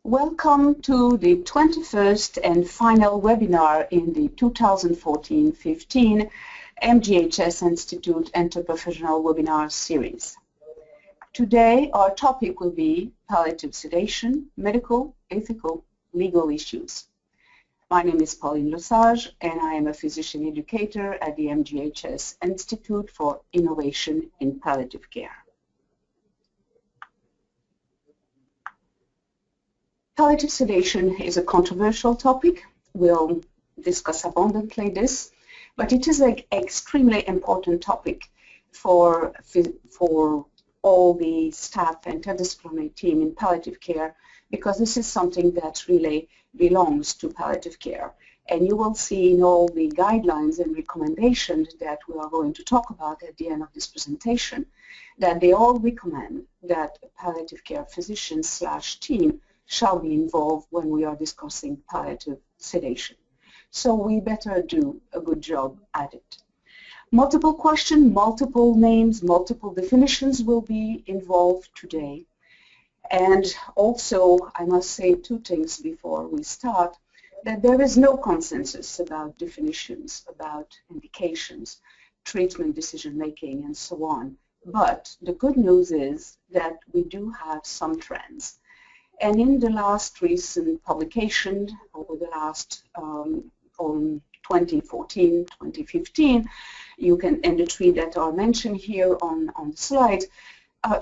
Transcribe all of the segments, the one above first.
Welcome to the 21st and final webinar in the 2014-15 MGHS Institute Interprofessional Webinar Series. Today our topic will be palliative sedation, medical, ethical, legal issues. My name is Pauline Lesage and I am a physician educator at the MGHS Institute for Innovation in Palliative Care. Palliative sedation is a controversial topic. We'll discuss abundantly this, but it is an extremely important topic for all the staff and interdisciplinary team in palliative care, because this is something that really belongs to palliative care. And you will see in all the guidelines and recommendations that we are going to talk about at the end of this presentation that they all recommend that a palliative care physician/team shall be involved when we are discussing palliative sedation. So we better do a good job at it. Multiple questions, multiple names, multiple definitions will be involved today. And also, I must say two things before we start, that there is no consensus about definitions, about indications, treatment decision-making, and so on. But the good news is that we do have some trends. And in the last recent publication, over the last on 2014, 2015, you can, and the three that are mentioned here on the slides,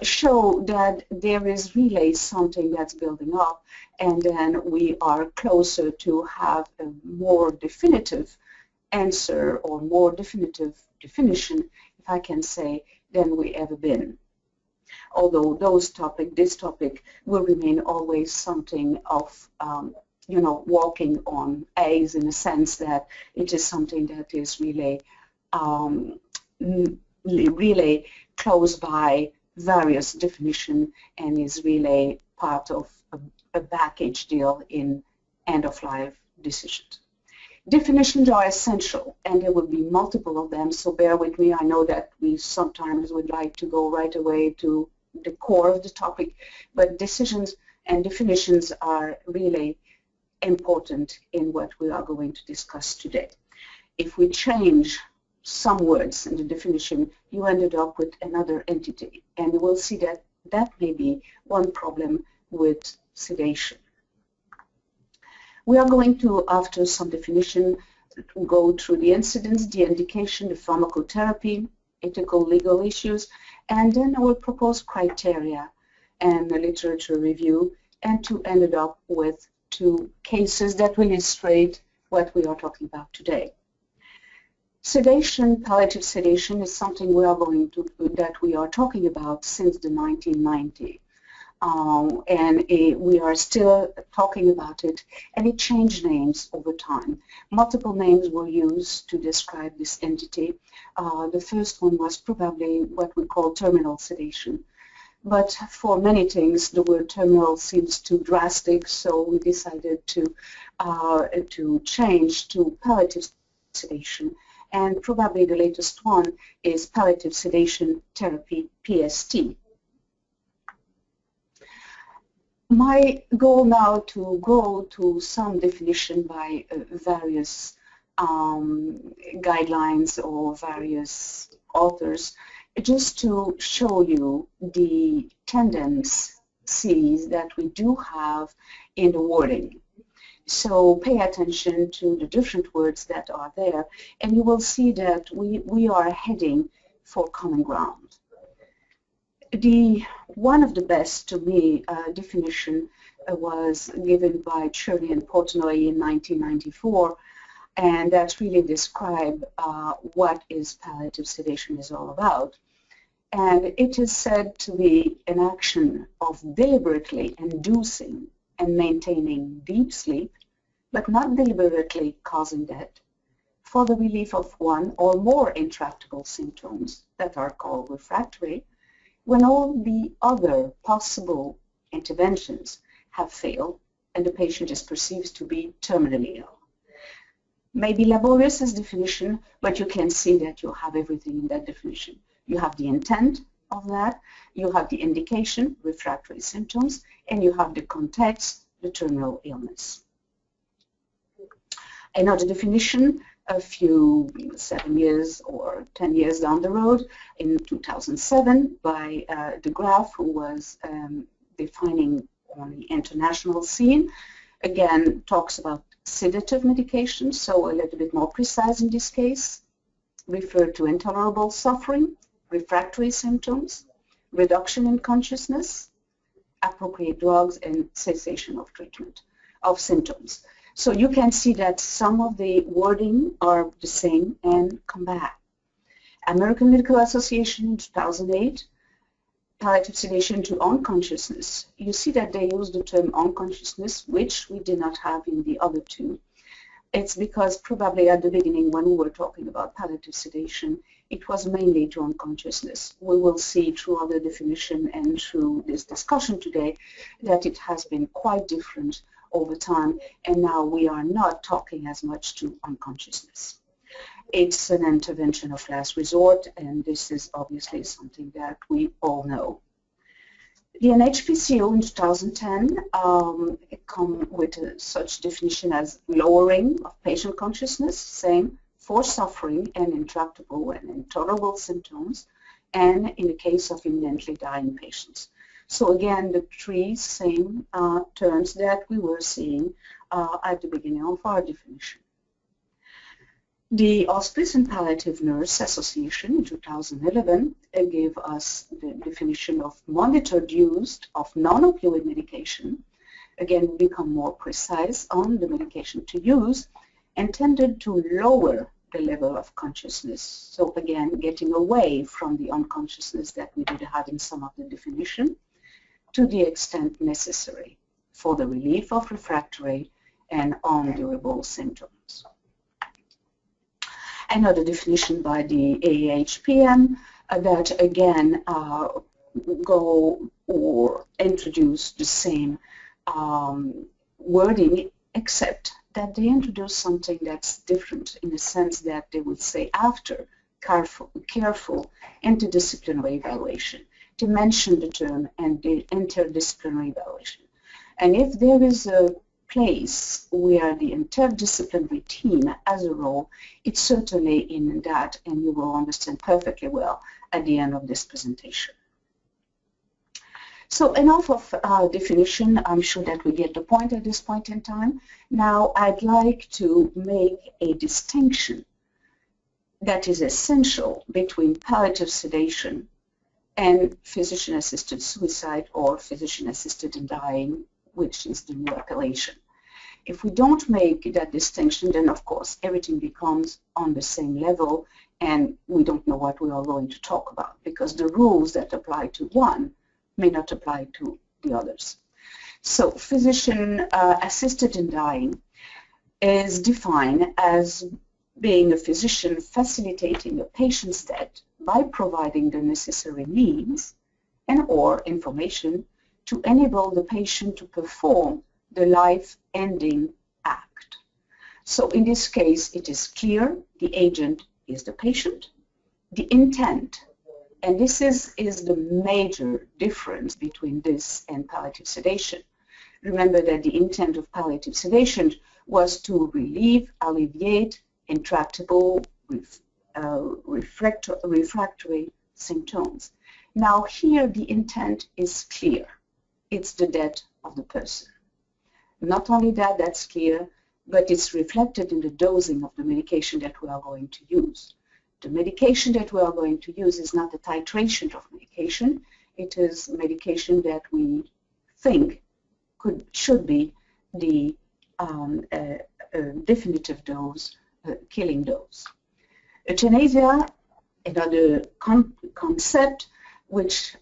show that there is really something that's building up, and then we are closer to have a more definitive answer or more definitive definition, if I can say, than we ever been. Although this topic will remain always something of, walking on eggs, in the sense that it is something that is really, really close by various definitions and is really part of a package deal in end-of-life decisions. Definitions are essential, and there will be multiple of them, so bear with me. I know that we sometimes would like to go right away to the core of the topic, but decisions and definitions are really important in what we are going to discuss today. If we change some words in the definition, you ended up with another entity, and you will see that that may be one problem with sedation. We are going to, after some definition, go through the incidents, the indication, the pharmacotherapy, ethical, legal issues, and then our proposed criteria and a literature review, and to end up with two cases that will illustrate what we are talking about today. Sedation, palliative sedation, is something we are that we are talking about since the 1990s. We are still talking about it, and it changed names over time. Multiple names were used to describe this entity. The first one was probably what we call terminal sedation. But for many things, the word terminal seems too drastic, so we decided to change to palliative sedation. And probably the latest one is palliative sedation therapy, PST. My goal now to go to some definition by various guidelines or various authors, just to show you the tendencies that we do have in the wording. So pay attention to the different words that are there, and you will see that we are heading for common ground. One of the best, to me, definition was given by Shirley and Portnoy in 1994, and that really described what is palliative sedation is all about. And it is said to be an action of deliberately inducing and maintaining deep sleep, but not deliberately causing death, for the relief of one or more intractable symptoms that are called refractory, when all the other possible interventions have failed and the patient is perceived to be terminally ill. Maybe laborious as definition, but you can see that you have everything in that definition. You have the intent of that, you have the indication, refractory symptoms, and you have the context, the terminal illness. Another definition, a few 7 years or 10 years down the road, in 2007 by de Graaf, who was defining on the international scene, again talks about sedative medication, so a little bit more precise in this case, refer to intolerable suffering, refractory symptoms, reduction in consciousness, appropriate drugs, and cessation of treatment of symptoms. So you can see that some of the wording are the same and come back. American Medical Association in 2008, palliative sedation to unconsciousness. You see that they use the term unconsciousness, which we did not have in the other two. It's because probably at the beginning when we were talking about palliative sedation, it was mainly to unconsciousness. We will see through other definition and through this discussion today that it has been quite different over time, and now we are not talking as much to unconsciousness. It's an intervention of last resort, and this is obviously something that we all know. The NHPCO in 2010 come with such definition as lowering of patient consciousness, same for suffering and intractable and intolerable symptoms, and in the case of imminently dying patients. So again, the three same terms that we were seeing at the beginning of our definition. The Hospice and Palliative Nurse Association in 2011 gave us the definition of monitored use of non-opioid medication. Again, we become more precise on the medication to use, intended to lower the level of consciousness. So again, getting away from the unconsciousness that we did have in some of the definition to the extent necessary for the relief of refractory and undurable symptoms. Another definition by the AHPM that again go or introduce the same wording, except that they introduce something that's different in the sense that they would say after careful interdisciplinary evaluation. To mention the term and the interdisciplinary evaluation. And if there is a place where the interdisciplinary team as a role, it's certainly in that, and you will understand perfectly well at the end of this presentation. So enough of definition. I'm sure that we get the point at this point in time. Now I'd like to make a distinction that is essential between palliative sedation and physician-assisted suicide or physician-assisted dying, which is the new appellation. If we don't make that distinction, then of course everything becomes on the same level and we don't know what we are going to talk about because the rules that apply to one may not apply to the others. So physician-assisted in dying is defined as being a physician facilitating a patient's death by providing the necessary means and or information to enable the patient to perform the life-ending act. So in this case, it is clear the agent is the patient, the intent, and this is the major difference between this and palliative sedation. Remember that the intent of palliative sedation was to relieve, alleviate intractable refractory symptoms. Now here the intent is clear. It's the death of the person. Not only that, that's clear, but it's reflected in the dosing of the medication that we are going to use. The medication that we are going to use is not a titration of medication. It is medication that we think should be the definitive dose, killing dose. Euthanasia, another concept which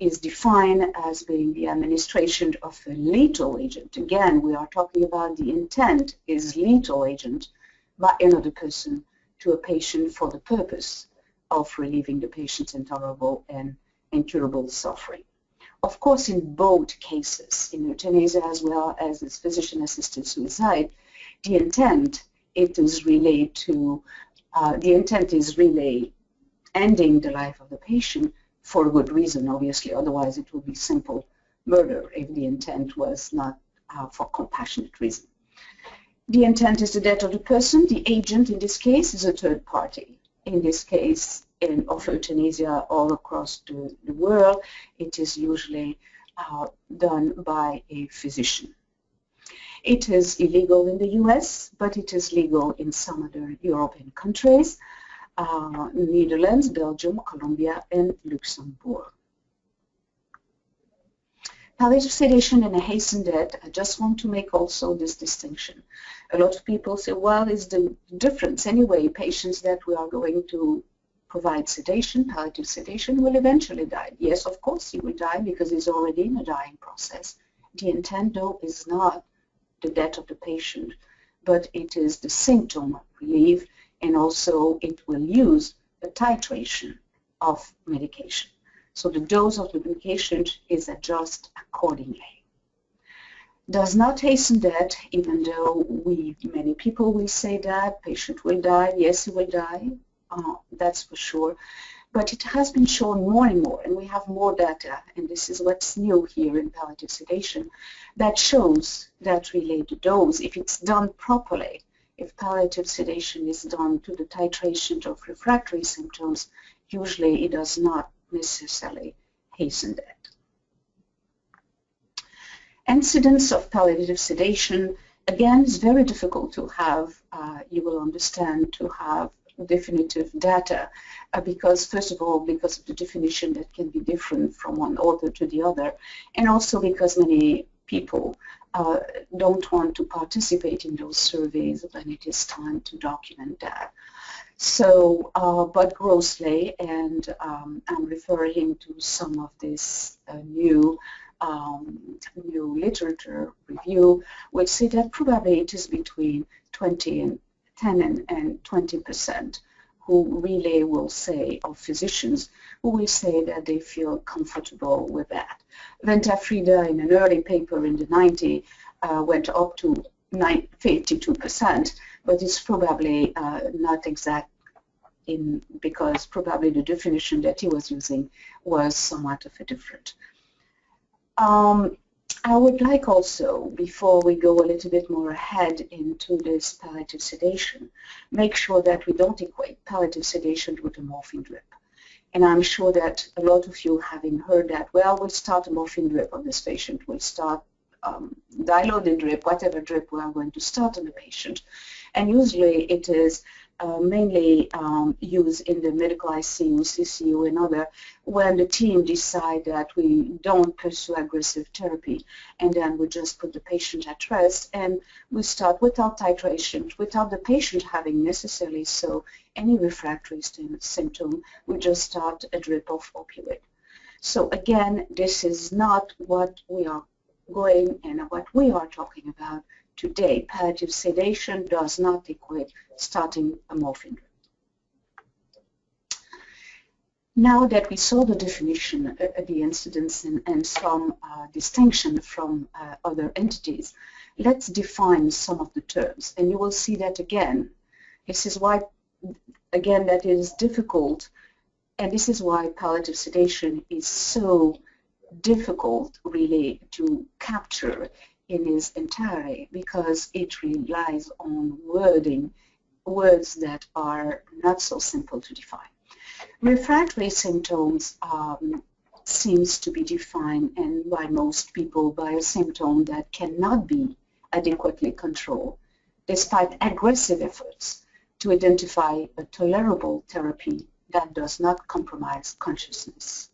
is defined as being the administration of a lethal agent. Again, we are talking about the intent is lethal agent by another person to a patient for the purpose of relieving the patient's intolerable and incurable suffering. Of course, in both cases, in euthanasia as well as in physician-assisted suicide, the intent is related to ending the life of the patient for a good reason, obviously. Otherwise, it would be simple murder if the intent was not for compassionate reason. The intent is the death of the person. The agent in this case is a third party. In this case, of euthanasia all across the world, it is usually done by a physician. It is illegal in the US, but it is legal in some other European countries, Netherlands, Belgium, Colombia, and Luxembourg. Palliative sedation and a hastened death, I just want to make also this distinction. A lot of people say, well, is the difference anyway, patients that we are going to provide sedation, palliative sedation, will eventually die. Yes, of course he will die because he's already in a dying process. The intent, though, is not the death of the patient, but it is the symptom relief, and also it will use a titration of medication. So the dose of the medication is adjusted accordingly. Does not hasten death, even though many people will say that patient will die. Yes, he will die, that's for sure. But it has been shown more and more, and we have more data, and this is what's new here in palliative sedation, that shows that really the dose, if it's done properly, if palliative sedation is done to the titration of refractory symptoms, usually it does not necessarily hasten death. Incidence of palliative sedation, again, is very difficult to have, you will understand, to have definitive data because, first of all, because of the definition that can be different from one author to the other, and also because many people don't want to participate in those surveys when it is time to document that. So, but grossly, and I'm referring to some of this new literature review, which say that probably it is between 10 and 20% who really will say, of physicians, who will say that they feel comfortable with that. Ventafrida, in an early paper in the 90s, went up to 52%, but it's probably not exact because probably the definition that he was using was somewhat of a different. I would like also, before we go a little bit more ahead into this palliative sedation, make sure that we don't equate palliative sedation with a morphine drip. And I'm sure that a lot of you, having heard that, well, we'll start a morphine drip on this patient, we'll start diluted drip, whatever drip we are going to start on the patient. And usually it is mainly used in the medical ICU, CCU, and other, when the team decide that we don't pursue aggressive therapy, and then we just put the patient at rest, and we start without titration, without the patient having necessarily any refractory symptom, we just start a drip of opioid. So again, this is not what we are going and what we are talking about today. Palliative sedation does not equate starting a morphine drip. Now that we saw the definition, the incidence, and some distinction from other entities, let's define some of the terms. And you will see that again. This is why, again, that is difficult, and this is why palliative sedation is so difficult really to capture in its entirety, because it relies on words that are not so simple to define. Refractory symptoms seems to be defined, and by most people, by a symptom that cannot be adequately controlled, despite aggressive efforts to identify a tolerable therapy that does not compromise consciousness.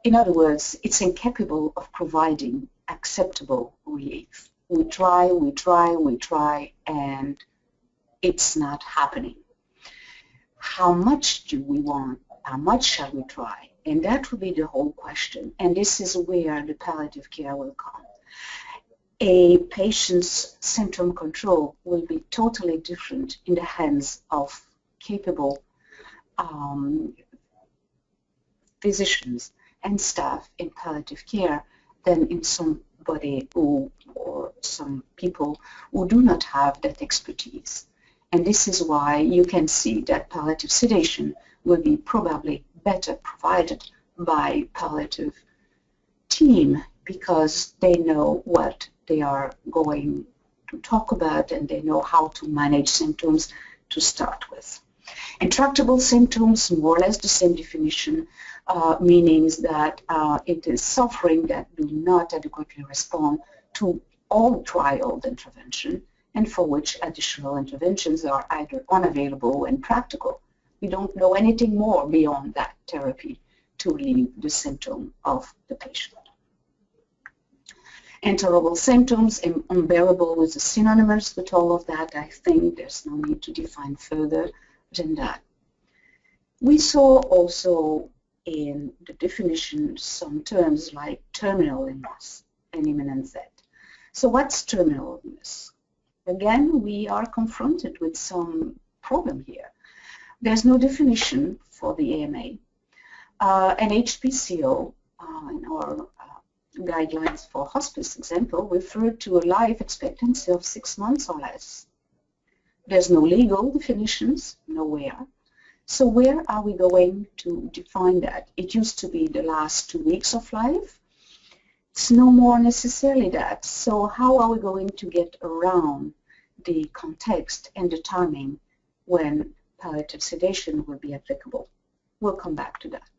In other words, it's incapable of providing acceptable relief. We try, and it's not happening. How much do we want? How much shall we try? And that will be the whole question. And this is where the palliative care will come. A patient's symptom control will be totally different in the hands of capable physicians and staff in palliative care than in somebody who, or some people who do not have that expertise. And this is why you can see that palliative sedation will be probably better provided by palliative team because they know what they are going to talk about and they know how to manage symptoms to start with. Intractable symptoms, more or less the same definition, meaning that it is suffering that do not adequately respond to all trialed intervention and for which additional interventions are either unavailable and practical. We don't know anything more beyond that therapy to relieve the symptom of the patient. Intolerable symptoms, unbearable is synonymous with all of that. I think there's no need to define further than that. We saw also in the definition some terms like terminal illness and imminent death. So what's terminal illness? Again, we are confronted with some problem here. There's no definition for the AMA. An HPCO in our guidelines for hospice example referred to a life expectancy of 6 months or less. There's no legal definitions, nowhere. So where are we going to define that? It used to be the last 2 weeks of life. It's no more necessarily that. So how are we going to get around the context and the timing when palliative sedation will be applicable? We'll come back to that.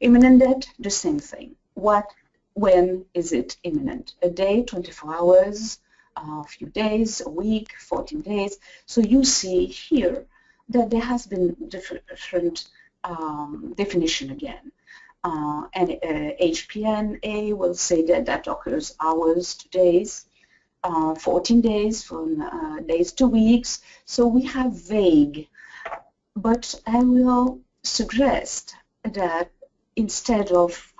Imminent death, the same thing. When is it imminent? A day, 24 hours, a few days, a week, 14 days. So you see here that there has been different definition again. And HPNA will say that that occurs hours to days, 14 days from days to weeks. So we have vague, but I will suggest that instead of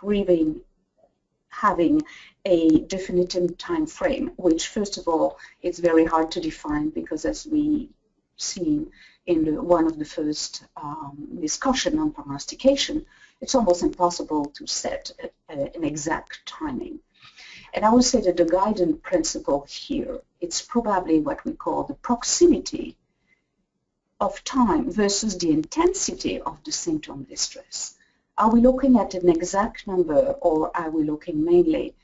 having a definitive time frame, which first of all, it's very hard to define because as we seen in one of the first discussion on prognostication, it's almost impossible to set an exact timing. And I would say that the guiding principle here, it's probably what we call the proximity of time versus the intensity of the symptom distress. Are we looking at an exact number or are we looking mainly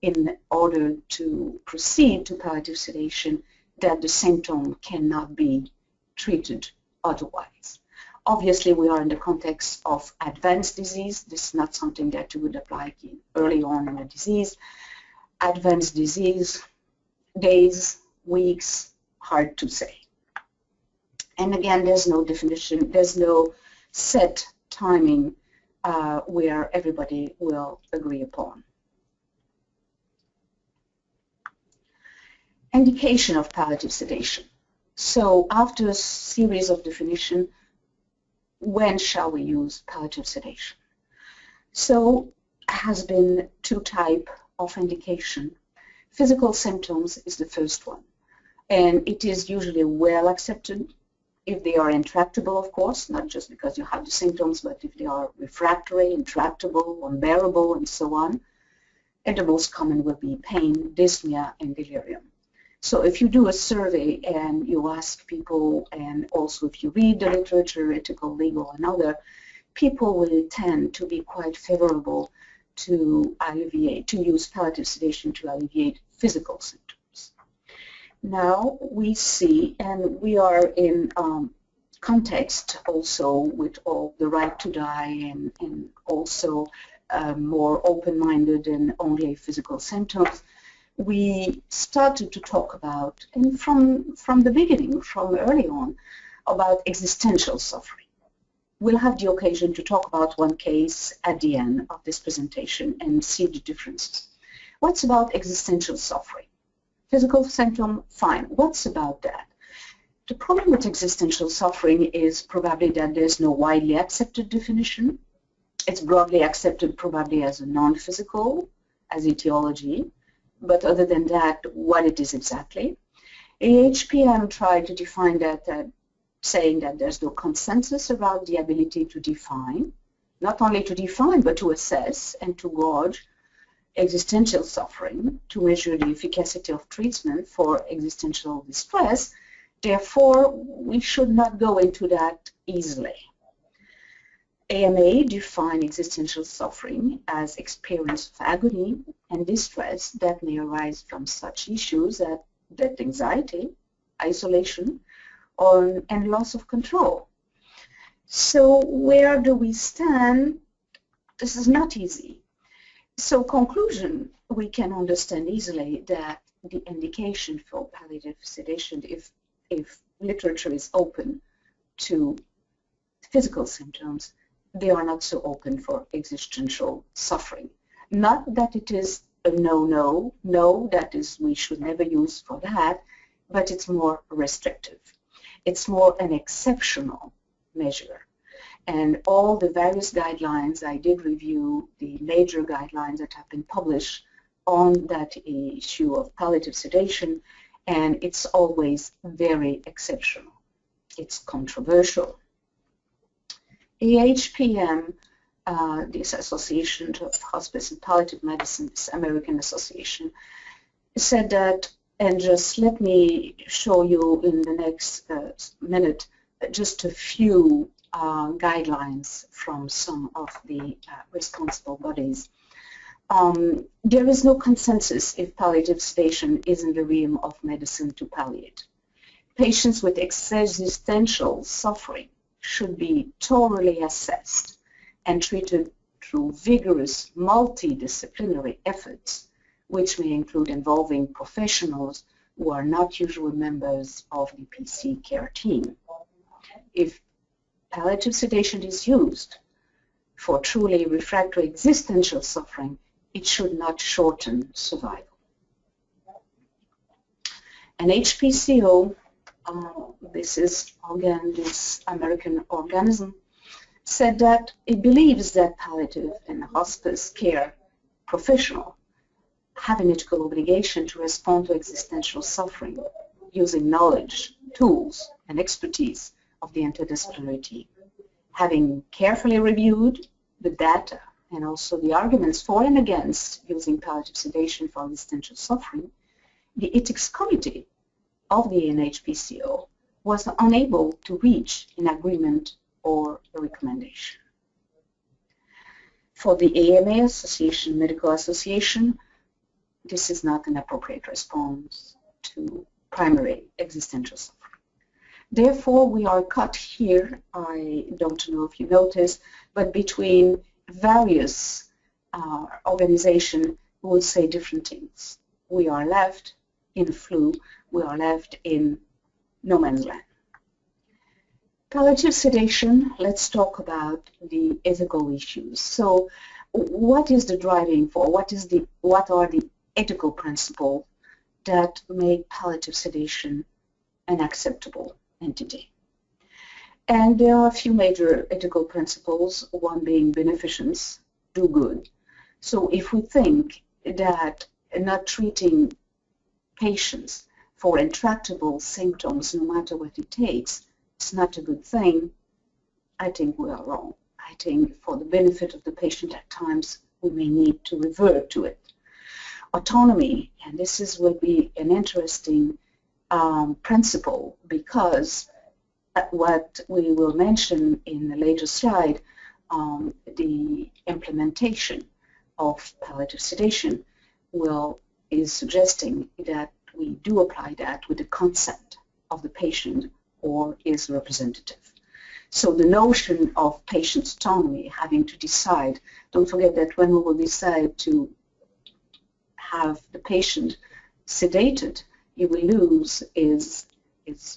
in order to proceed to palliative sedation that the symptom cannot be treated otherwise? Obviously, we are in the context of advanced disease. This is not something that you would apply early on in a disease. Advanced disease, days, weeks, hard to say. And again, there's no definition, there's no set timing where everybody will agree upon. Indication of palliative sedation. So after a series of definition, when shall we use palliative sedation? So has been 2 types of indication. Physical symptoms is the first one, and it is usually well accepted if they are intractable, of course, not just because you have the symptoms, but if they are refractory, intractable, unbearable, and so on. And the most common will be pain, dyspnea, and delirium. So if you do a survey and you ask people, and also if you read the literature, ethical, legal, and other, people will tend to be quite favorable to use palliative sedation to alleviate physical symptoms. Now we see, and we are in context also with all the right to die and also more open-minded and only physical symptoms, we started to talk about, and from the beginning, from early on, about existential suffering. We'll have the occasion to talk about one case at the end of this presentation and see the differences. What's about existential suffering? Physical symptom, fine. What's about that? The problem with existential suffering is probably that there's no widely accepted definition. It's broadly accepted probably as a non-physical, as etiology. But other than that, what it is exactly. AHPM tried to define that, saying that there's no consensus about the ability to define, not only to define, but to assess and to gauge existential suffering, to measure the efficacy of treatment for existential distress. Therefore, we should not go into that easily. AMA define existential suffering as experience of agony and distress that may arise from such issues as death anxiety, isolation, and loss of control. So where do we stand? This is not easy. So conclusion, we can understand easily that the indication for palliative sedation, if literature is open to physical symptoms, they are not so open for existential suffering. Not that it is a no, that is we should never use for that, but it's more restrictive. It's more an exceptional measure. And all the various guidelines, I did review the major guidelines that have been published on that issue of palliative sedation, and it's always very exceptional. It's controversial. AHPM, this Association of Hospice and Palliative Medicine, this American Association, said that, and just let me show you in the next minute just a few guidelines from some of the responsible bodies. There is no consensus if palliative sedation is in the realm of medicine to palliate. Patients with existential suffering should be thoroughly assessed and treated through vigorous multidisciplinary efforts, which may include involving professionals who are not usual members of the PC care team. If palliative sedation is used for truly refractory existential suffering, it should not shorten survival. And HPCO, this is again this American organism, said that it believes that palliative and hospice care professionals have an ethical obligation to respond to existential suffering using knowledge, tools, and expertise of the interdisciplinary team. Having carefully reviewed the data and also the arguments for and against using palliative sedation for existential suffering, the Ethics Committee of the NHPCO was unable to reach an agreement or a recommendation. For the AMA Association, Medical Association, this is not an appropriate response to primary existential suffering. Therefore, we are cut here, I don't know if you noticed, but between various organizations who will say different things. We are left in the flu, we are left in no man's land. Palliative sedation, let's talk about the ethical issues. So what is the driving force? What are the ethical principles that make palliative sedation an acceptable entity? And there are a few major ethical principles, one being beneficence, do good. So if we think that not treating patients for intractable symptoms, no matter what it takes, it's not a good thing, I think we are wrong. I think for the benefit of the patient at times, we may need to revert to it. Autonomy, and this would be an interesting principle, because what we will mention in the later slide, the implementation of palliative sedation is suggesting that we do apply that with the consent of the patient or his representative. So the notion of patient autonomy, having to decide, don't forget that when we will decide to have the patient sedated, you will lose his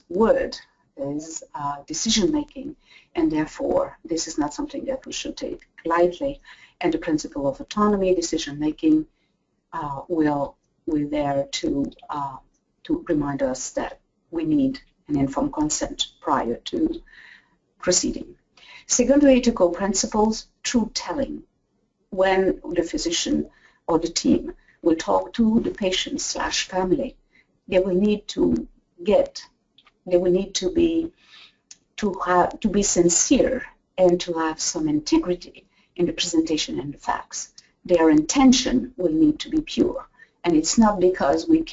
word, his decision-making, and therefore this is not something that we should take lightly. And the principle of autonomy, decision-making, will be there to remind us that we need an informed consent prior to proceeding. Secondary ethical principles, truth-telling. When the physician or the team will talk to the patient/family, they will need to be sincere and to have some integrity in the presentation and the facts. Their intention will need to be pure, and it's not because we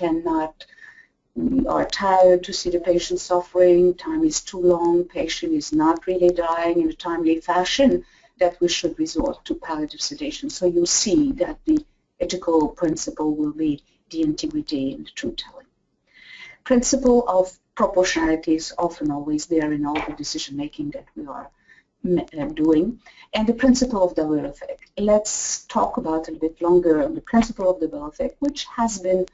are tired to see the patient suffering, time is too long, patient is not really dying in a timely fashion, that we should resort to palliative sedation. So you see that the ethical principle will be the integrity and the truth-telling. Principle of proportionality is often always there in all the decision-making that we are doing, and the principle of double effect. Let's talk about a bit longer the principle of double effect, which has been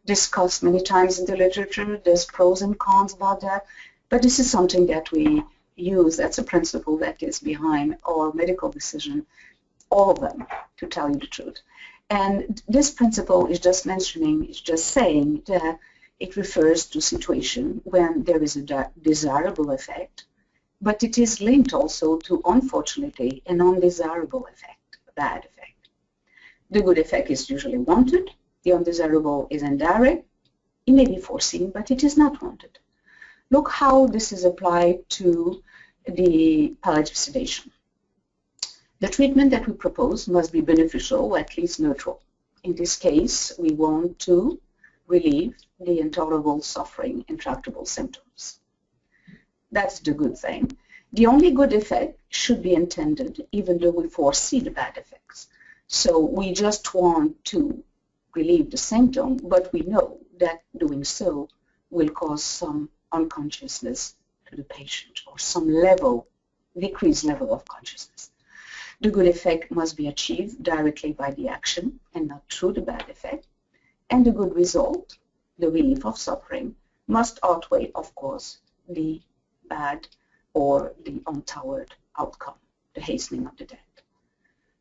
discussed many times in the literature. There's pros and cons about that, but this is something that we use. That's a principle that is behind our medical decision, all of them, to tell you the truth. And this principle is just saying that it refers to situation when there is a desirable effect, but it is linked also to, unfortunately, an undesirable effect, a bad effect. The good effect is usually wanted. The undesirable is indirect. It may be foreseen, but it is not wanted. Look how this is applied to the palliative sedation. The treatment that we propose must be beneficial or at least neutral. In this case, we want to relieve the intolerable suffering, intractable symptoms. That's the good thing. The only good effect should be intended, even though we foresee the bad effects. So we just want to relieve the symptom, but we know that doing so will cause some unconsciousness to the patient or some decreased level of consciousness. The good effect must be achieved directly by the action and not through the bad effect. And the good result, the relief of suffering, must outweigh, of course, the bad or the untoward outcome, the hastening of the death.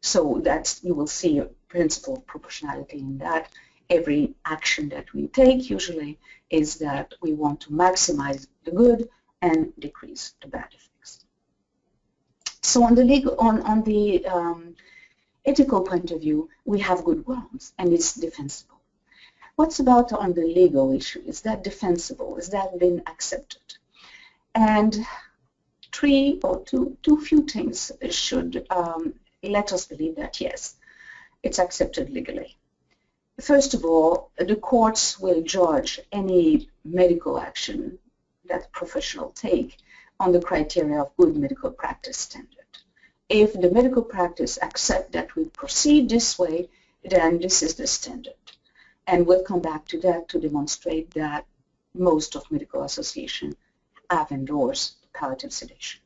So that's, you will see a principle of proportionality in that. Every action that we take usually is that we want to maximize the good and decrease the bad effects. So on the ethical point of view, we have good grounds and it's defensible. What's about on the legal issue? Is that defensible? Is that been accepted? And two few things should let us believe that yes, it's accepted legally. First of all, the courts will judge any medical action that a professional take on the criteria of good medical practice standard. If the medical practice accept that we proceed this way, then this is the standard. And we'll come back to that to demonstrate that most of medical associations have endorsed palliative sedation.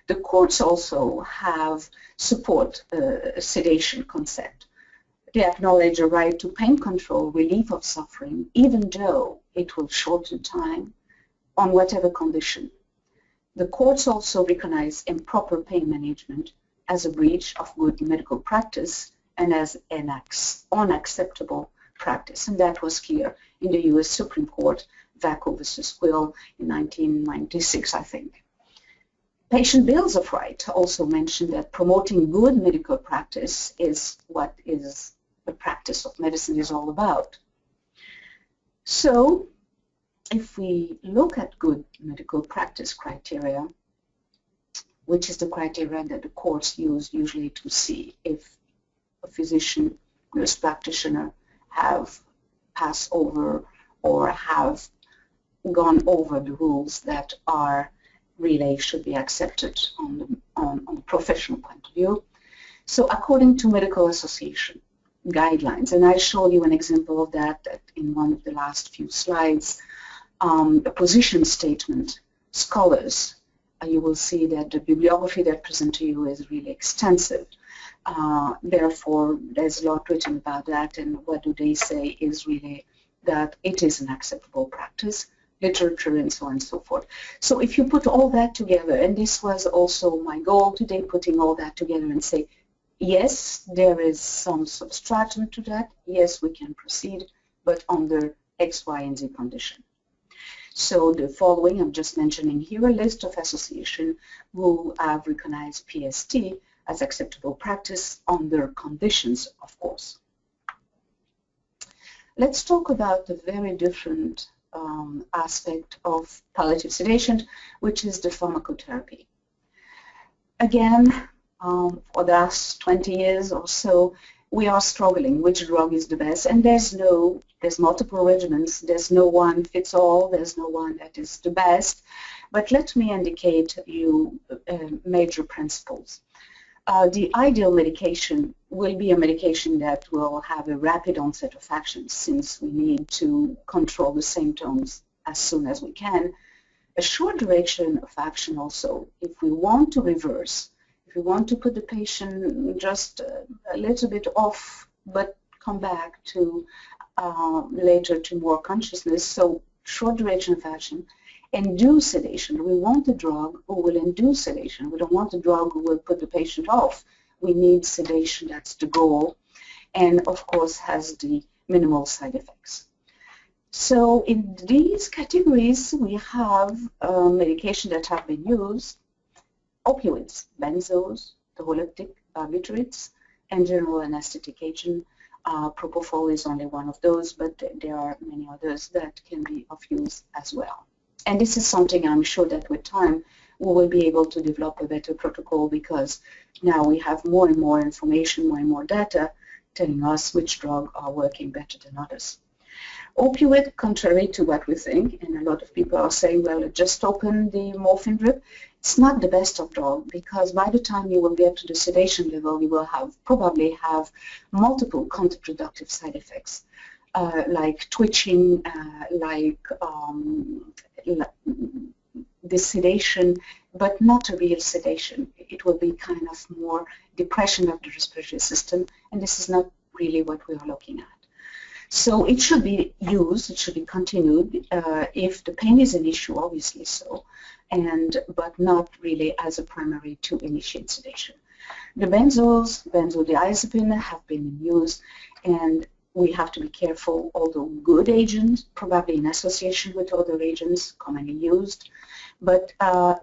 The courts also have support a sedation concept. They acknowledge a right to pain control, relief of suffering, even though it will shorten time on whatever condition. The courts also recognize improper pain management as a breach of good medical practice and as an unacceptable practice, and that was clear in the U.S. Supreme Court, Vacco versus Quill in 1996, I think. Patient Bills of Rights also mentioned that promoting good medical practice is what is the practice of medicine is all about. So, if we look at good medical practice criteria, which is the criteria that the courts use usually to see if a physician, nurse practitioner have passed over or have gone over the rules that are really should be accepted on the professional point of view. So according to medical association guidelines, and I showed you an example of that in one of the last few slides, a position statement, scholars, you will see that the bibliography that I present to you is really extensive. Therefore, there's a lot written about that, and what do they say is really that it is an acceptable practice, literature and so on and so forth. So if you put all that together, and this was also my goal today, putting all that together and say, yes, there is some substratum to that, yes, we can proceed, but under X, Y, and Z condition. So the following, I'm just mentioning here a list of associations who have recognized PST as acceptable practice under conditions, of course. Let's talk about a very different aspect of palliative sedation, which is the pharmacotherapy. Again, for the last 20 years or so, we are struggling which drug is the best, and there's multiple regimens, there's no one fits all, there's no one that is the best, but let me indicate you major principles. The ideal medication will be a medication that will have a rapid onset of action, since we need to control the symptoms as soon as we can. A short duration of action also, if we want to reverse, if we want to put the patient just a little bit off but come back to later to more consciousness, so short duration of action. Induce sedation. We want a drug who will induce sedation. We don't want a drug who will put the patient off. We need sedation, that's the goal, and of course has the minimal side effects. So in these categories we have medication that have been used: opioids, benzos, neuroleptic, barbiturates, and general anesthetic agent. Propofol is only one of those, but there are many others that can be of use as well. And this is something I'm sure that with time we will be able to develop a better protocol, because now we have more and more information, more and more data telling us which drugs are working better than others. Opioid, contrary to what we think, and a lot of people are saying, well, just open the morphine drip. It's not the best of drugs, because by the time you will get to the sedation level, you will probably have multiple counterproductive side effects. Like twitching, the sedation, but not a real sedation. It will be kind of more depression of the respiratory system, and this is not really what we are looking at. So it should be used, it should be continued if the pain is an issue, obviously so, but not really as a primary to initiate sedation. The benzos, benzodiazepine, have been used, and we have to be careful, although good agents, probably in association with other agents commonly used, but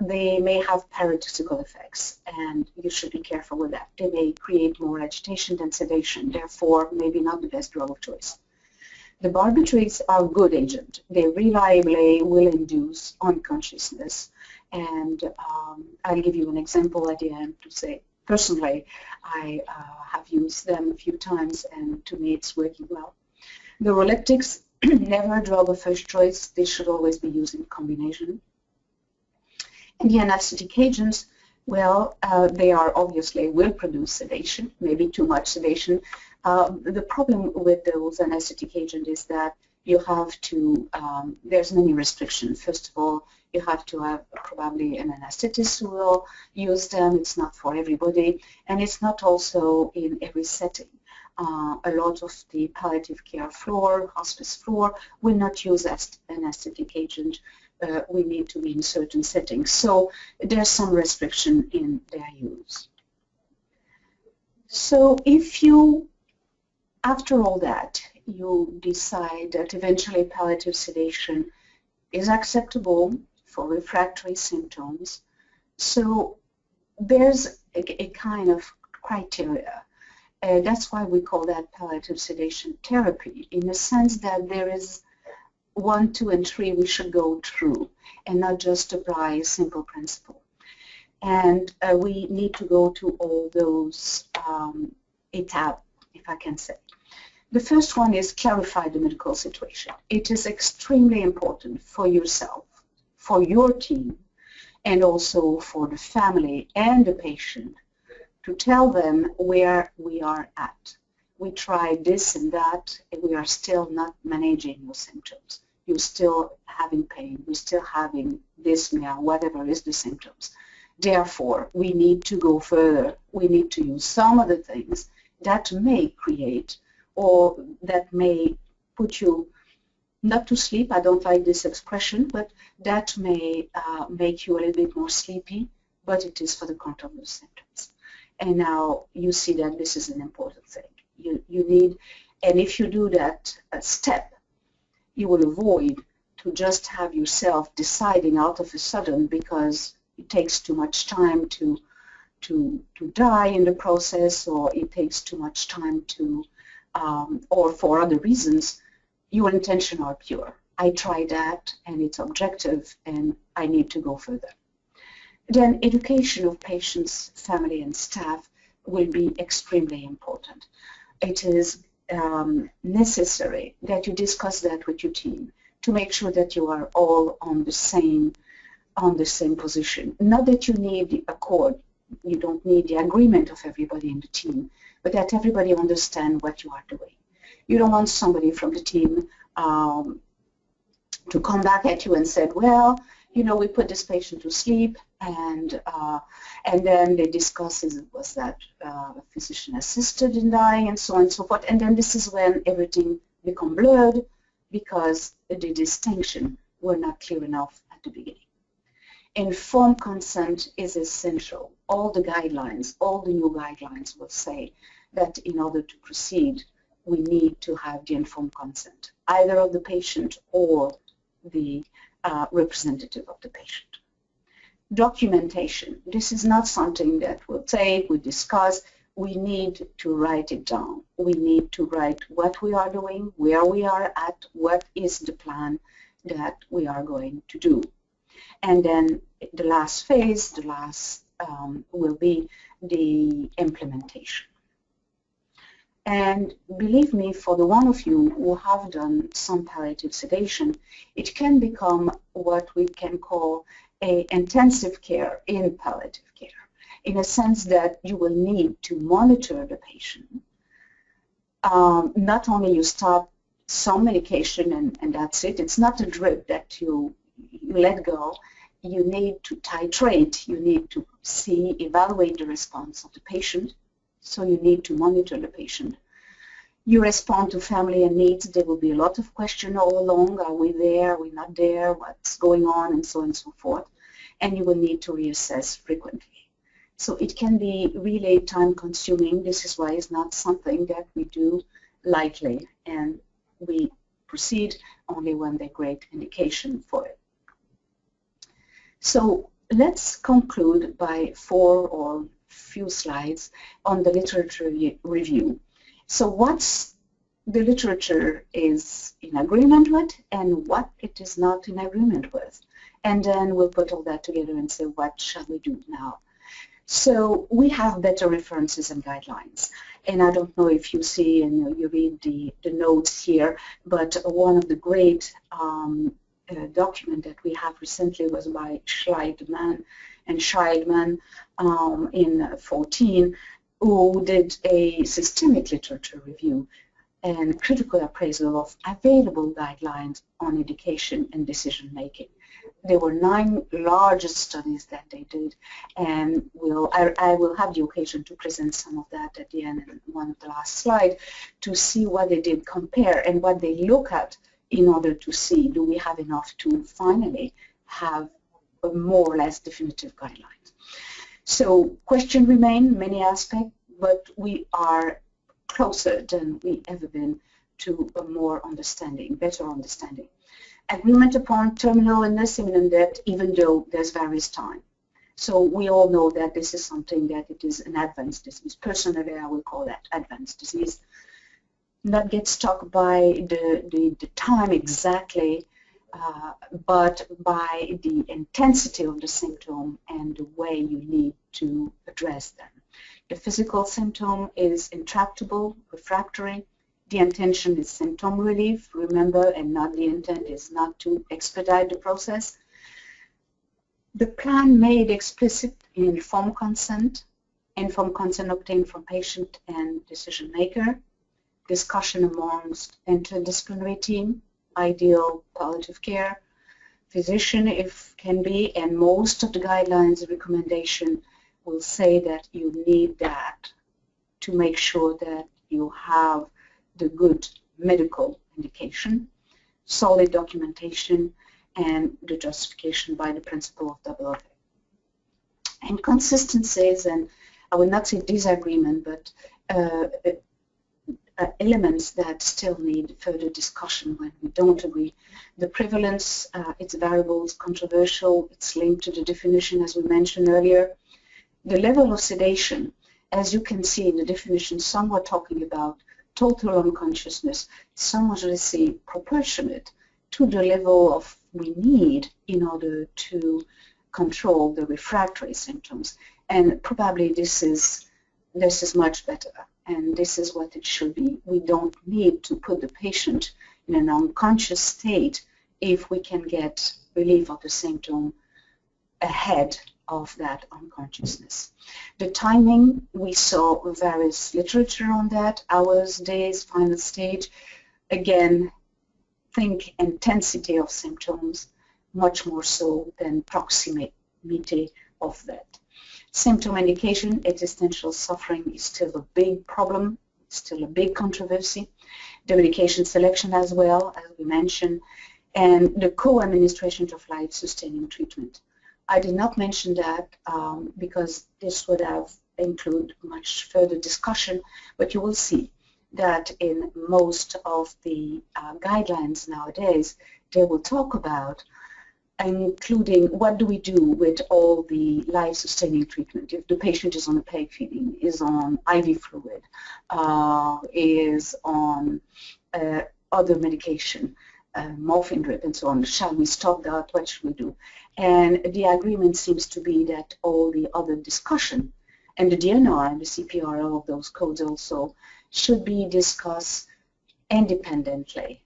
they may have paroxysmal effects, and you should be careful with that. They may create more agitation than sedation, therefore maybe not the best drug of choice. The barbiturates are good agents. They reliably will induce unconsciousness, and I'll give you an example at the end to say, personally, I have used them a few times, and to me it's working well. The neuroleptics, never a drug of first choice. They should always be used in combination. And the anesthetic agents, well, they are obviously will produce sedation, maybe too much sedation. The problem with those anesthetic agents is that you have to, there's many restrictions. First of all, you have to have probably an anesthetist who will use them. It's not for everybody, and it's not also in every setting. A lot of the palliative care floor, hospice floor, will not use anesthetic agent. We need to be in certain settings. So there's some restriction in their use. So if you, after all that, you decide that eventually palliative sedation is acceptable for refractory symptoms, so there's a kind of criteria. That's why we call that palliative sedation therapy, in the sense that there is 1, 2, and 3 we should go through, and not just apply a simple principle. And we need to go to all those étapes, if I can say. The first one is clarify the medical situation. It is extremely important for yourself, for your team, and also for the family and the patient to tell them where we are at. We tried this and that, and we are still not managing your symptoms. You're still having pain, you're still having dyspnea, whatever is the symptoms. Therefore, we need to go further. We need to use some of the things that may create, or that may put you not to sleep. I don't like this expression, but that may make you a little bit more sleepy, but it is for the control of the symptoms. And now you see that this is an important thing. You need, and if you do that step, you will avoid to just have yourself deciding out of a sudden, because it takes too much time to die in the process, or it takes too much time to, or for other reasons. Your intention are pure. I tried that, and it's objective, and I need to go further. Then education of patients, family, and staff will be extremely important. It is necessary that you discuss that with your team to make sure that you are all on the same position. Not that you need accord, you don't need the agreement of everybody in the team, but that everybody understands what you are doing. You don't want somebody from the team to come back at you and said, well, you know, we put this patient to sleep, and then they discuss, was that physician assisted in dying, and so on and so forth. And then this is when everything becomes blurred because the distinction were not clear enough at the beginning. Informed consent is essential. All the guidelines, all the new guidelines will say that in order to proceed, we need to have the informed consent, either of the patient or the representative of the patient. Documentation. This is not something that we'll take, we discuss. We need to write it down. We need to write what we are doing, where we are at, what is the plan that we are going to do. And then the last phase, the last will be the implementation. And believe me, for the one of you who have done some palliative sedation, it can become what we can call an intensive care in palliative care, in a sense that you will need to monitor the patient. Not only you start some medication and that's it. It's not a drip that you let go. You need to titrate. You need to see, evaluate the response of the patient. So you need to monitor the patient. You respond to family and needs. There will be a lot of questions all along. Are we there? Are we not there? What's going on? And so on and so forth. And you will need to reassess frequently. So it can be really time-consuming. This is why it's not something that we do lightly, and we proceed only when there's great indication for it. So let's conclude by 4 or few slides on the literature review. So what's the literature is in agreement with and what it is not in agreement with. And then we'll put all that together and say, what shall we do now? So we have better references and guidelines. And I don't know if you see and you read the notes here, but one of the great document that we have recently was by Scheidman and Scheidman in 14, who did a systemic literature review and critical appraisal of available guidelines on education and decision making. There were 9 large studies that they did, and I will have the occasion to present some of that at the end in one of the last slides to see what they did compare and what they look at in order to see, do we have enough to finally have a more or less definitive guidelines. So questions remain, many aspects, but we are closer than we ever been to a more understanding, better understanding. Agreement upon terminal illness, imminent death, even though there's various time. So we all know that this is something that it is an advanced disease. Personally, I will call that advanced disease. Not get stuck by the time exactly, but by the intensity of the symptom and the way you need to address them. The physical symptom is intractable, refractory. The intention is symptom relief, remember, and not the intent is not to expedite the process. The plan made explicit in informed consent obtained from patient and decision maker, discussion amongst interdisciplinary team, ideal palliative care, physician if can be, and most of the guidelines recommendation will say that you need that to make sure that you have the good medical indication, solid documentation, and the justification by the principle of double effect. And consistencies, and I will not say disagreement, but elements that still need further discussion when we don't agree. The prevalence, its variables, controversial, it's linked to the definition as we mentioned earlier. The level of sedation, as you can see in the definition, some are talking about total unconsciousness, some are say proportionate to the level of we need in order to control the refractory symptoms. And probably this is much better, and this is what it should be. We don't need to put the patient in an unconscious state if we can get relief of the symptom ahead of that unconsciousness. The timing, we saw various literature on that, hours, days, final stage. Again, think intensity of symptoms, much more so than proximity of that. Symptom indication, existential suffering is still a big problem, still a big controversy. The medication selection as well, as we mentioned, and the co-administration of life-sustaining treatment. I did not mention that because this would have include much further discussion, but you will see that in most of the guidelines nowadays, they will talk about including what do we do with all the life-sustaining treatment. If the patient is on a peg feeding, is on IV fluid, is on other medication, morphine drip and so on, shall we stop that, what should we do? And the agreement seems to be that all the other discussion and the DNR and the CPR of those codes also should be discussed independently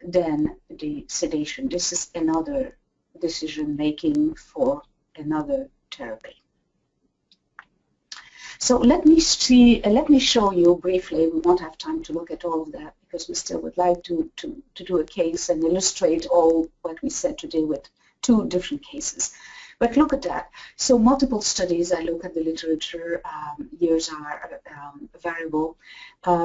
than the sedation. This is another decision making for another therapy. So let me show you briefly. We won't have time to look at all of that because we still would like to do a case and illustrate all what we said today with 2 different cases. But look at that. So multiple studies, I look at the literature, years are variable.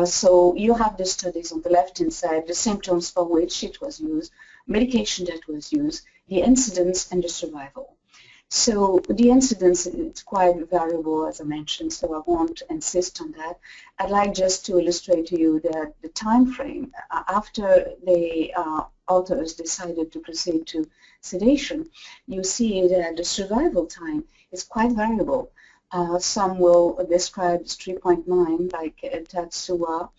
So you have the studies on the left-hand side, the symptoms for which it was used, medication that was used, the incidence and the survival. So the incidence, it's quite variable, as I mentioned, so I won't insist on that. I'd like just to illustrate to you that the time frame after the authors decided to proceed to sedation, you see that the survival time is quite variable. Some will describe 3.9, like Tatsuya.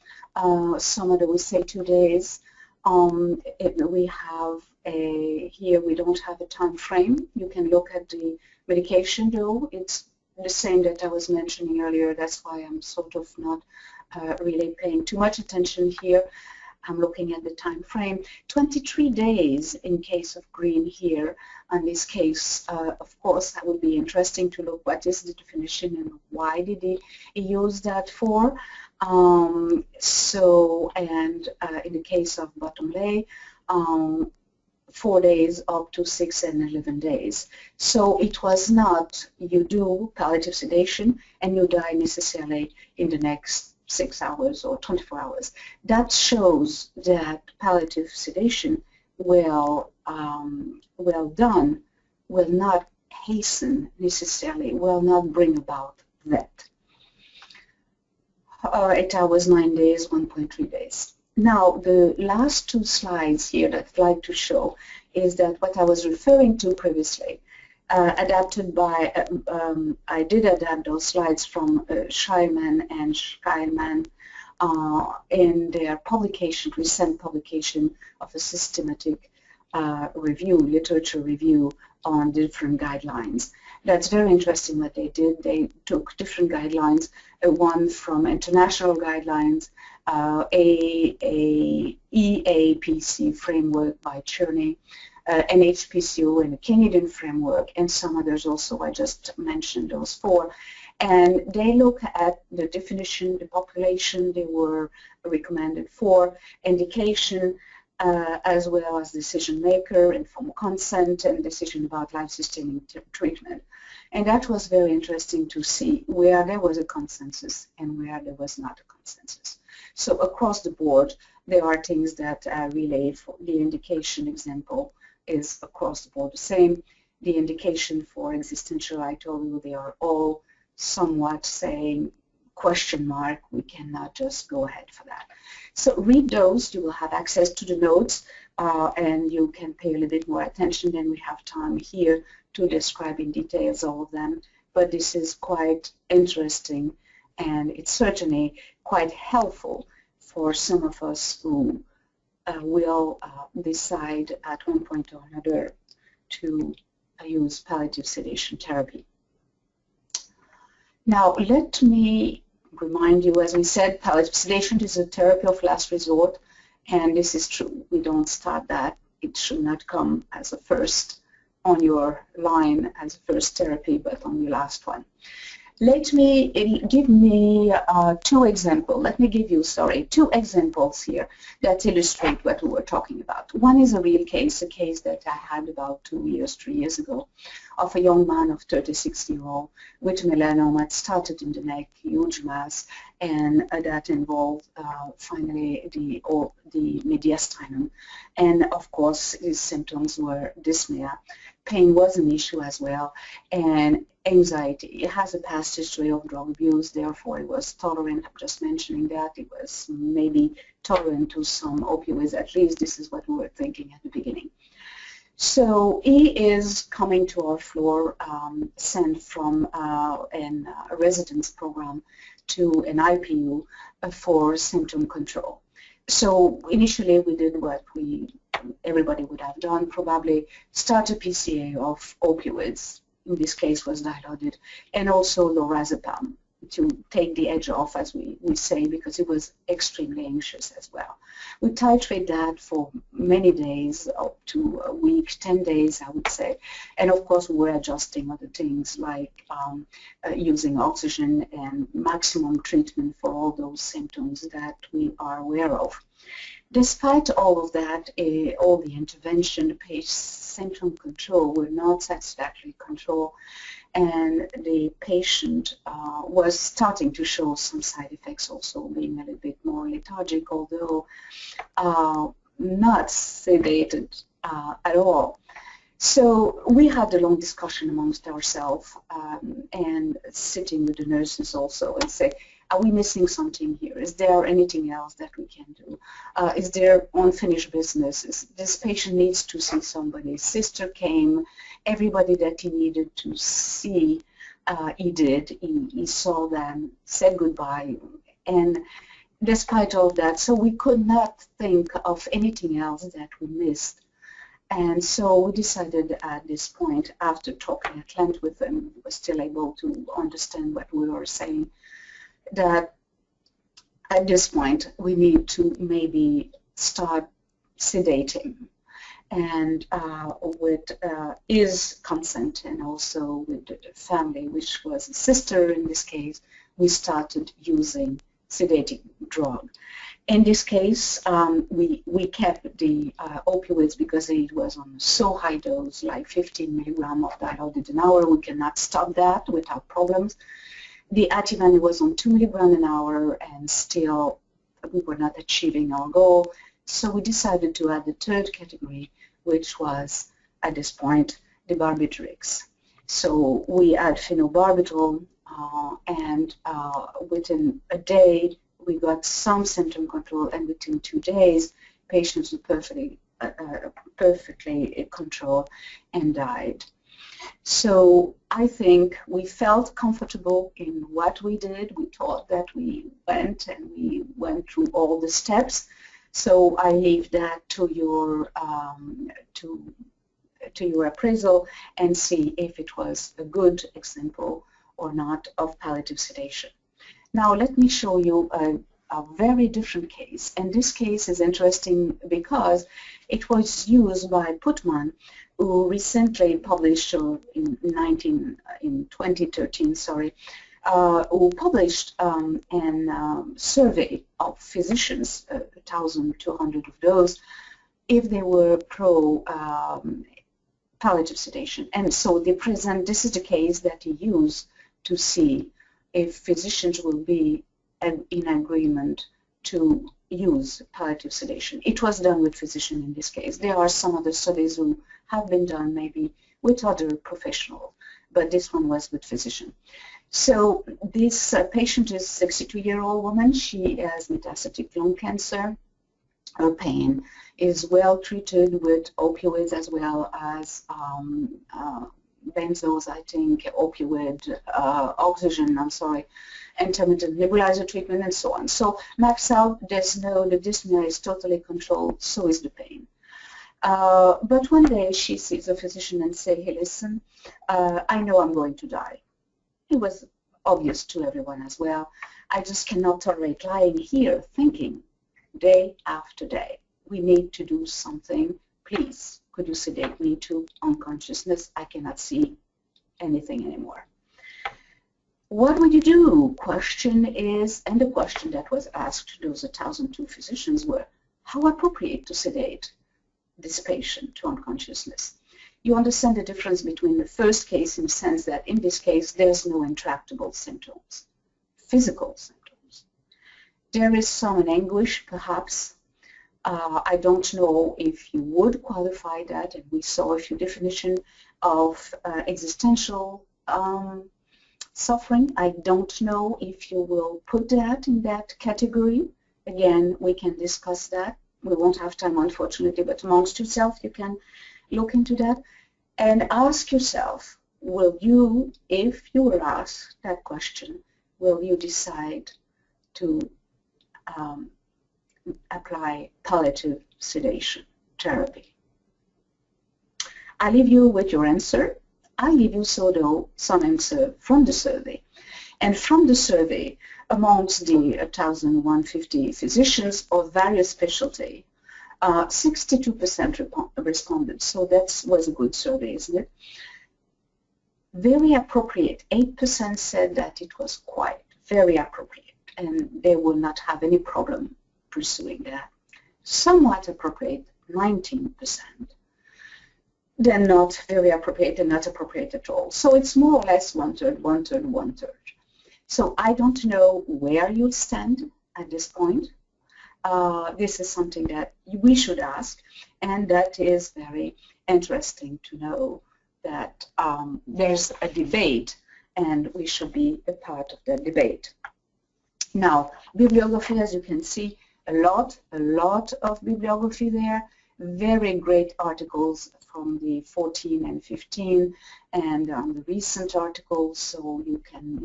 Some other will say 2 days. We have here we don't have a time frame. You can look at the medication though. It's the same that I was mentioning earlier. That's why I'm sort of not really paying too much attention here. I'm looking at the time frame. 23 days in case of green here. In this case, of course, that would be interesting to look what is the definition and why did he use that for. In the case of bottom lay, 4 days up to 6 and 11 days. So it was not you do palliative sedation and you die necessarily in the next 6 hours or 24 hours. That shows that palliative sedation, well done, will not hasten necessarily, will not bring about that. 8 hours, 9 days, 1.3 days. Now, the last 2 slides here that I'd like to show is that what I was referring to previously, adapted by, I did adapt those slides from Scheinman and Scheinman in their publication, recent publication of a systematic review, literature review on different guidelines. That's very interesting what they did. They took different guidelines, one from international guidelines, EAPC framework by Cherney, NHPCO and a Canadian framework, and some others also. I just mentioned those 4. And they look at the definition, the population they were recommended for, indication, as well as decision maker, informed consent, and decision about life-sustaining treatment. And that was very interesting to see where there was a consensus and where there was not a consensus. So across the board, there are things that relate. For the indication example is across the board the same. The indication for existential, I told you, they are all somewhat saying question mark, we cannot just go ahead for that. So read those, you will have access to the notes, and you can pay a little bit more attention than we have time here to describe in details all of them, but this is quite interesting and it's certainly quite helpful for some of us who will decide at one point or another to use palliative sedation therapy. Now, let me remind you, as we said, palliative sedation is a therapy of last resort, and this is true. We don't start that. It should not come as a first on your line as first therapy, but on your last one. Let me give two examples. Let me give you, two examples here that illustrate what we were talking about. One is a real case, a case that I had about 2 years, 3 years ago, of a young man of 36-year-old with melanoma. It started in the neck, huge mass, and that involved finally the mediastinum. And of course, his symptoms were dyspnea. Pain was an issue as well, and anxiety. It has a past history of drug abuse, therefore it was tolerant. I'm just mentioning that. It was maybe tolerant to some opioids. At least this is what we were thinking at the beginning. So he is coming to our floor, sent from a residence program to an IPU for symptom control. So initially we did what everybody would have done, probably start a PCA of opioids. In this case was dilaudid, and also lorazepam to take the edge off, as we say, because he was extremely anxious as well. We titrate that for many days, up to a week, 10 days, I would say. And of course, we were adjusting other things like using oxygen and maximum treatment for all those symptoms that we are aware of. Despite all of that, all the intervention, the patient's symptom control were not satisfactory control, and the patient was starting to show some side effects, also being a little bit more lethargic, although not sedated at all. So we had a long discussion amongst ourselves and sitting with the nurses also and say, are we missing something here? Is there anything else that we can do? Is there unfinished business? This patient needs to see somebody. His sister came. Everybody that he needed to see, he did. He saw them, said goodbye. And despite all that, so we could not think of anything else that we missed. And so we decided at this point, after talking at length with them, we were still able to understand what we were saying, that at this point we need to maybe start sedating, and with his consent and also with the family, which was a sister in this case, we started using sedating drug. In this case, we kept the opioids because it was on so high dose, like 15 milligrams of dilaudid an hour. We cannot stop that without problems. The Ativan was on 2 milligrams an hour, and still we were not achieving our goal. So we decided to add the third category, which was, at this point, the barbiturates. So we add phenobarbital, and within a day, we got some symptom control, and within 2 days, patients were perfectly controlled and died. So I think we felt comfortable in what we did. We thought that we went through all the steps. So I leave that to your appraisal and see if it was a good example or not of palliative sedation. Now let me show you a very different case, and this case is interesting because it was used by Putman, who recently published in 2013, who published a survey of physicians, 1,200 of those, if they were pro palliative sedation. And so they present, this is the case that he used to see if physicians will be in agreement to use palliative sedation. It was done with physicians in this case. There are some other studies who have been done maybe with other professionals, but this one was with physician. So this patient is a 62-year-old woman. She has metastatic lung cancer. Her pain is well treated with opioids as well as benzos, I think, opioid, oxygen, intermittent nebulizer treatment, and so on. So max out, the dyspnea is totally controlled, so is the pain. But one day she sees a physician and say, hey, listen, I know I'm going to die. It was obvious to everyone as well. I just cannot tolerate lying here thinking day after day. We need to do something. please, could you sedate me to unconsciousness? I cannot see anything anymore. What would you do? Question is, and the question that was asked to those 1,002 physicians were, how appropriate to sedate this patient to unconsciousness? You understand the difference between the first case in the sense that in this case there's no intractable symptoms, physical symptoms. There is some anguish, perhaps. I don't know if you would qualify that, and we saw a few definitions of existential suffering. I don't know if you will put that in that category. Again, we can discuss that. We won't have time, unfortunately, but amongst yourself you can look into that and ask yourself, will you, if you were asked that question, will you decide to apply palliative sedation therapy? I leave you with your answer. I leave you some answer from the survey. And from the survey, amongst the 1,150 physicians of various specialty, 62% responded. So that was a good survey, isn't it? Very appropriate. 8% said that it was quite very appropriate, and they will not have any problem pursuing that. Somewhat appropriate, 19%. Then not very appropriate and not appropriate at all. So it's more or less one-third, one-third, one-third. So I don't know where you stand at this point. This is something that we should ask, and that is very interesting to know that there's a debate, and we should be a part of the debate. Now, bibliography, as you can see, a lot of bibliography there. Very great articles from the 14 and 15 and the recent articles, so you can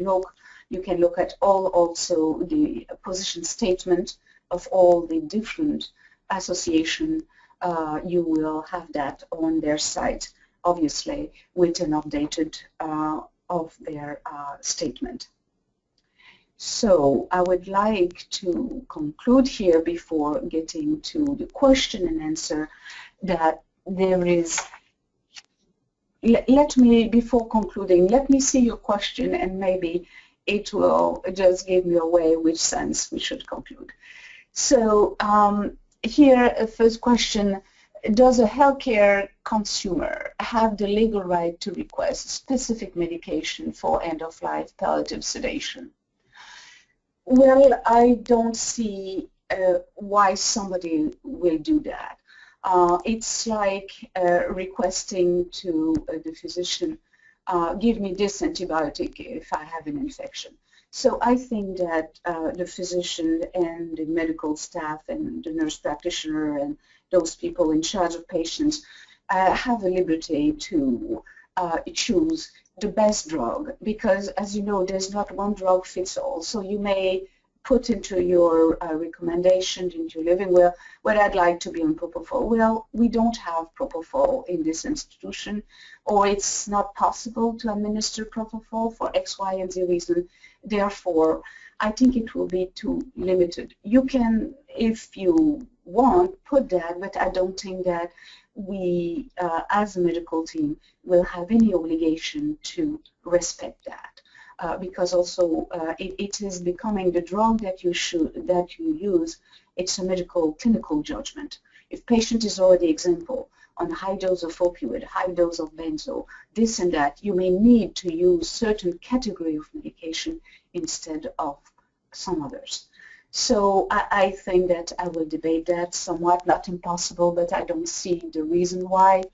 look at also the position statement of all the different associations. You will have that on their site, obviously, with an updated of their statement. So I would like to conclude here before getting to the question and answer that there is, before concluding, let me see your question, and maybe it will just give me away which sense we should conclude. So here, first question, does a healthcare consumer have the legal right to request specific medication for end-of-life palliative sedation? Well, I don't see why somebody will do that. It's like requesting to the physician, give me this antibiotic if I have an infection. So I think that the physician and the medical staff and the nurse practitioner and those people in charge of patients have a liberty to choose the best drug, because as you know, there's not one drug fits all. So you may put into your recommendation, into your living will, what I'd like to be on propofol. Well, we don't have propofol in this institution, or it's not possible to administer propofol for X, Y, and Z reason. Therefore, I think it will be too limited. You can, if you want, put that, but I don't think that we, as a medical team, will have any obligation to respect that, because also it is becoming the drug that you use. It's a medical clinical judgment. If patient is already, example, on high dose of opioid, high dose of benzo, this and that, you may need to use certain category of medication instead of some others. So I think that I will debate that somewhat, not impossible, but I don't see the reason why.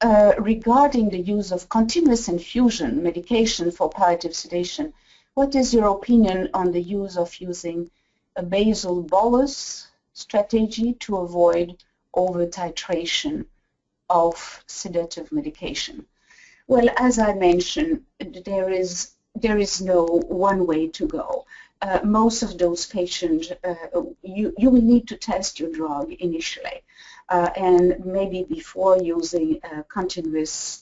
Regarding the use of continuous infusion medication for palliative sedation, what is your opinion on the use of using a basal bolus strategy to avoid over-titration of sedative medication? Well, as I mentioned, there is no one way to go. Most of those patients, you will need to test your drug initially, and maybe before using a continuous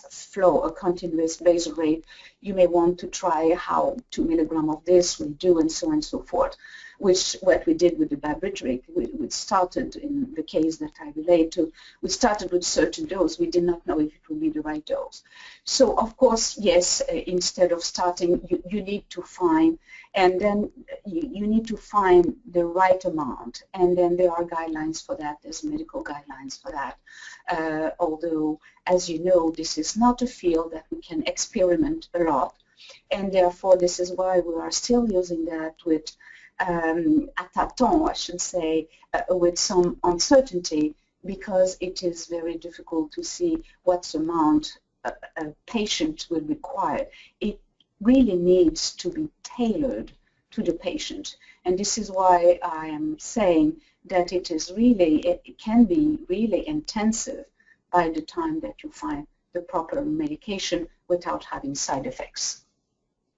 flow, a continuous basal rate, you may want to try how 2 milligrams of this will do, and so on and so forth. which what we did with the barbituric, we started in the case that I relate to, we started with certain dose. We did not know if it would be the right dose. So of course, yes, instead of starting, you need to find, and then you need to find the right amount, and then there are guidelines for that. There's medical guidelines for that. Although, as you know, this is not a field that we can experiment a lot, and therefore this is why we are still using that with à tâtons, I should say, with some uncertainty, because it is very difficult to see what amount a patient will require. It really needs to be tailored to the patient, and this is why I am saying that it can be really intensive by the time that you find the proper medication without having side effects.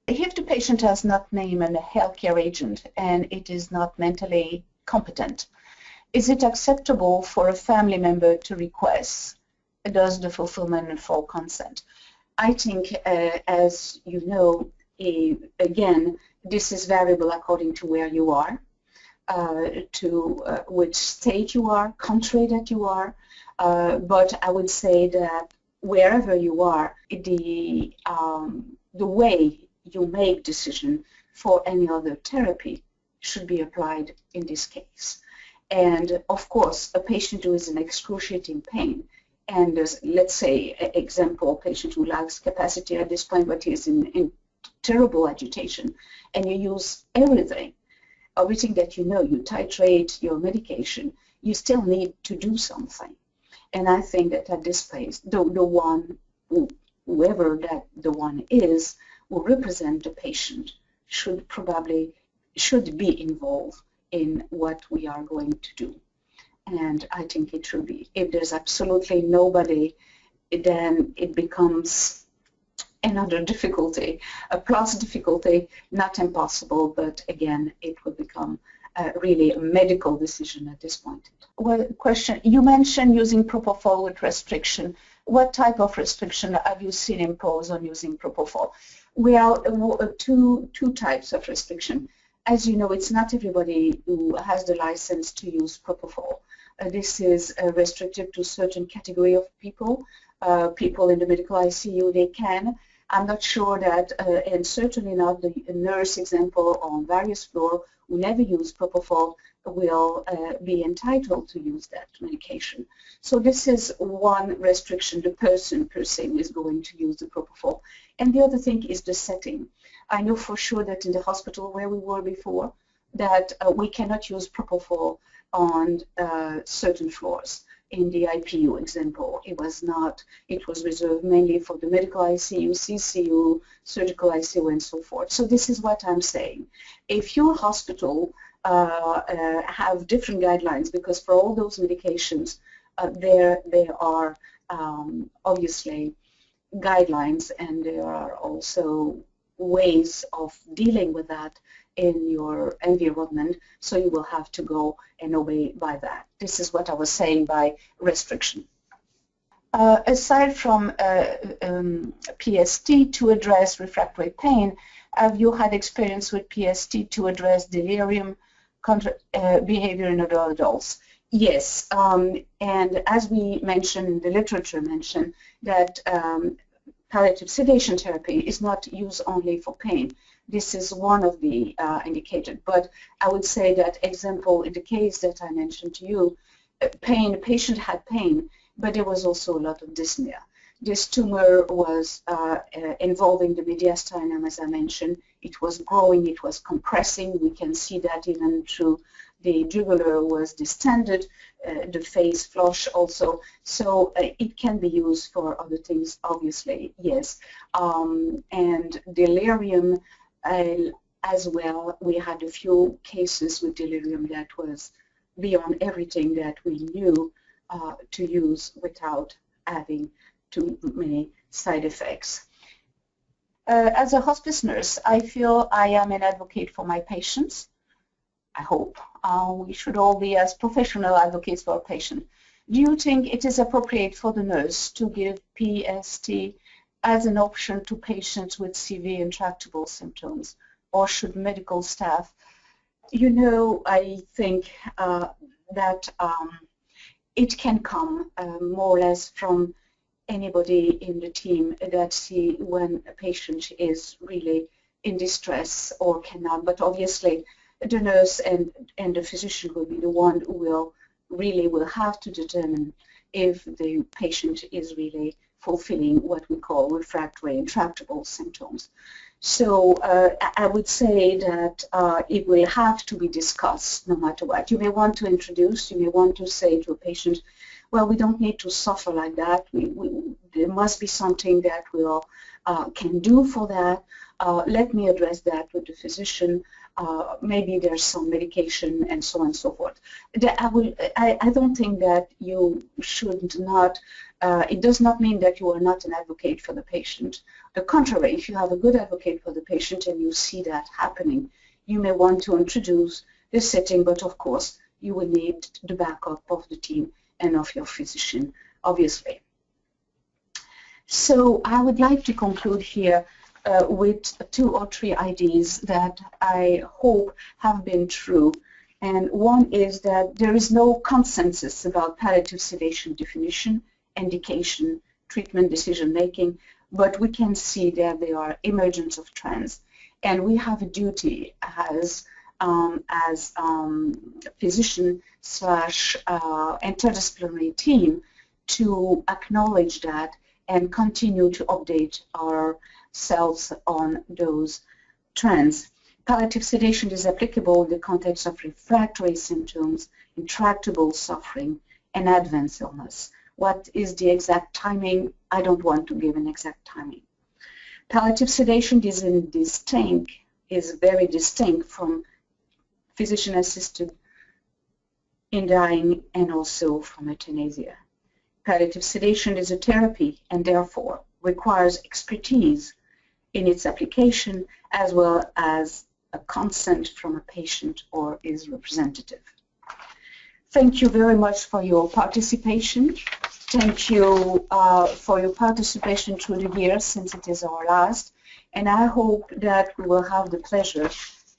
If the patient has not named a healthcare agent and it is not mentally competent, is it acceptable for a family member to request does the fulfillment for consent? I think, as you know, again, this is variable according to where you are, to which state you are, country that you are, but I would say that wherever you are, the way you make decision for any other therapy should be applied in this case. And of course, a patient who is in excruciating pain, and let's say, example, a patient who lacks capacity at this point, but is in terrible agitation, and you use everything that you know, you titrate your medication, you still need to do something. And I think that at this place, whoever that the one is, who represent the patient should be involved in what we are going to do. And I think it should be. If there's absolutely nobody, then it becomes another difficulty, a plus difficulty, not impossible, but again, it will become really a medical decision at this point. Well, question, you mentioned using propofol with restriction. What type of restriction have you seen imposed on using propofol? Well, two types of restriction. As you know, it's not everybody who has the license to use propofol. This is restricted to certain category of people. People in the medical ICU, they can. I'm not sure that, and certainly not the nurse example on various floors who never use propofol will be entitled to use that medication. So this is one restriction, the person per se is going to use the propofol. And the other thing is the setting. I know for sure that in the hospital where we were before, that we cannot use propofol on certain floors. In the IPU example, it was not, it was reserved mainly for the medical ICU, CCU, surgical ICU, and so forth. So this is what I'm saying. If your hospital have different guidelines, because for all those medications, there are obviously guidelines, and there are also ways of dealing with that in your environment, so you will have to go and obey by that. This is what I was saying by restriction. Aside from PST to address refractory pain, have you had experience with PST to address delirium behavior in adults? Yes, and as we mentioned, the literature mentioned that palliative sedation therapy is not used only for pain. This is one of the indicated, but I would say that, example, in the case that I mentioned to you, pain, the patient had pain, but there was also a lot of dyspnea. This tumor was involving the mediastinum, as I mentioned. It was growing, it was compressing. We can see that even through the jugular was distended, the face flush also. So it can be used for other things, obviously, yes. And delirium as well, we had a few cases with delirium that was beyond everything that we knew to use without having too many side effects. As a hospice nurse, I feel I am an advocate for my patients. I hope. We should all be as professional advocates for our patient. Do you think it is appropriate for the nurse to give PST as an option to patients with severe intractable symptoms, or should medical staff You know, I think that it can come more or less from anybody in the team that see when a patient is really in distress or cannot, but obviously the nurse and the physician will be the one who will have to determine if the patient is really fulfilling what we call refractory intractable symptoms. So I would say that it will have to be discussed no matter what. You may want to introduce, you may want to say to a patient, well, we don't need to suffer like that. There must be something that we can do for that. Let me address that with the physician. Maybe there's some medication and so on and so forth. I don't think that you should not, it does not mean that you are not an advocate for the patient. The contrary, if you have a good advocate for the patient and you see that happening, you may want to introduce the setting, but of course you will need the backup of the team and of your physician, obviously. So I would like to conclude here with 2 or 3 ideas that I hope have been true. And one is that there is no consensus about palliative sedation definition, indication, treatment decision-making, but we can see that there are emergence of trends. And we have a duty as physician / interdisciplinary team to acknowledge that and continue to update ourselves on those trends. Palliative sedation is applicable in the context of refractory symptoms, intractable suffering, and advanced illness. What is the exact timing? I don't want to give an exact timing. Palliative sedation is very distinct from physician-assisted in dying and also from euthanasia. Palliative sedation is a therapy and therefore requires expertise in its application as well as a consent from a patient or his representative. Thank you very much for your participation. Thank you for your participation through the year since it is our last, and I hope that we will have the pleasure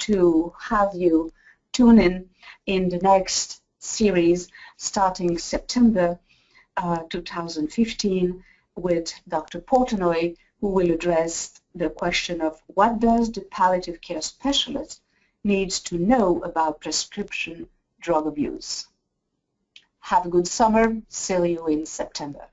to have you tune in the next series starting September 2015 with Dr. Portnoy, who will address the question of what does the palliative care specialist needs to know about prescription drug abuse. Have a good summer. See you in September.